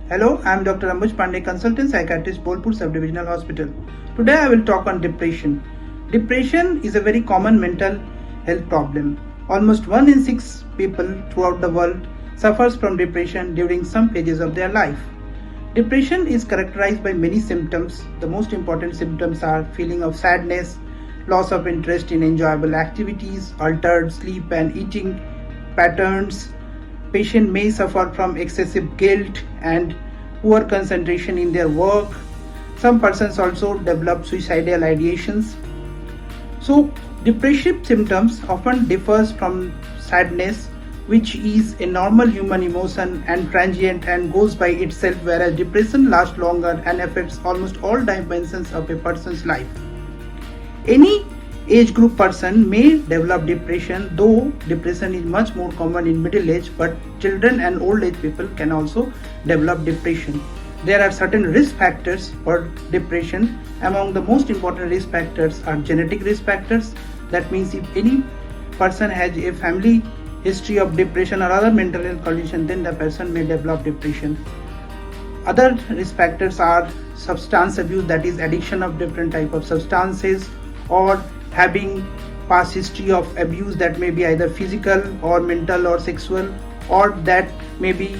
Hello, I am Dr. Ambuj Pandey, consultant psychiatrist, Bolpur Subdivisional Hospital. Today I will talk on depression. Depression is a very common mental health problem. Almost 1 in 6 people throughout the world suffers from depression during some phases of their life. Depression is characterized by many symptoms. The most important symptoms are feeling of sadness, loss of interest in enjoyable activities, altered sleep and eating patterns. Patient may suffer from excessive guilt and poor concentration in their work. Some persons also develop suicidal ideations. So, depressive symptoms often differs from sadness, which is a normal human emotion and transient and goes by itself, whereas depression lasts longer and affects almost all dimensions of a person's life. Any age group person may develop depression, though depression is much more common in middle age, but children and old age people can also develop depression. There are certain risk factors for depression. Among the most important risk factors are genetic risk factors. That means if any person has a family history of depression or other mental health condition, then the person may develop depression. Other risk factors are substance abuse, that is addiction of different type of substances, or having past history of abuse, that may be either physical or mental or sexual, or that may be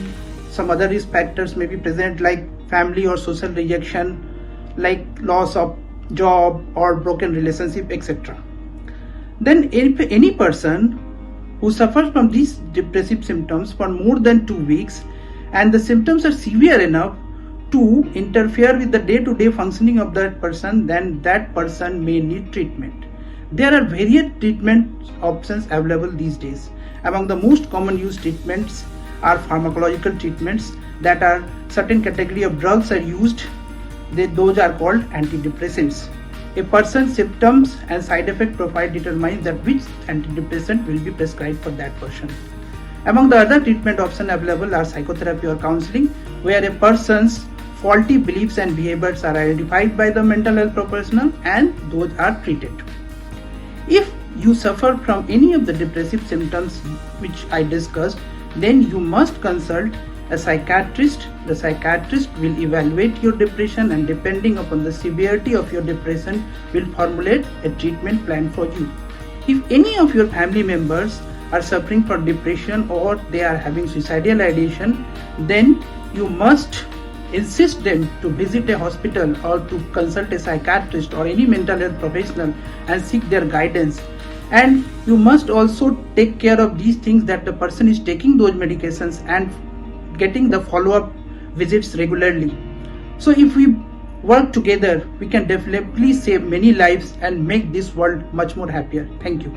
some other risk factors may be present like family or social rejection, like loss of job or broken relationship, etc. Then if any person who suffers from these depressive symptoms for more than 2 weeks and the symptoms are severe enough to interfere with the day-to-day functioning of that person, then that person may need treatment. There are various treatment options available these days. Among the most common used treatments are pharmacological treatments, that are certain category of drugs are used. Those are called antidepressants. A person's symptoms and side effect profile determines that which antidepressant will be prescribed for that person. Among the other treatment options available are psychotherapy or counseling, where a person's faulty beliefs and behaviors are identified by the mental health professional and those are treated. If you suffer from any of the depressive symptoms which I discussed, then you must consult a psychiatrist. The psychiatrist will evaluate your depression and depending upon the severity of your depression will formulate a treatment plan for you. If any of your family members are suffering from depression or they are having suicidal ideation, then you must insist them to visit a hospital or to consult a psychiatrist or any mental health professional and seek their guidance. And you must also take care of these things, that the person is taking those medications and getting the follow-up visits regularly. So if we work together, we can definitely save many lives and make this world much more happier. Thank you.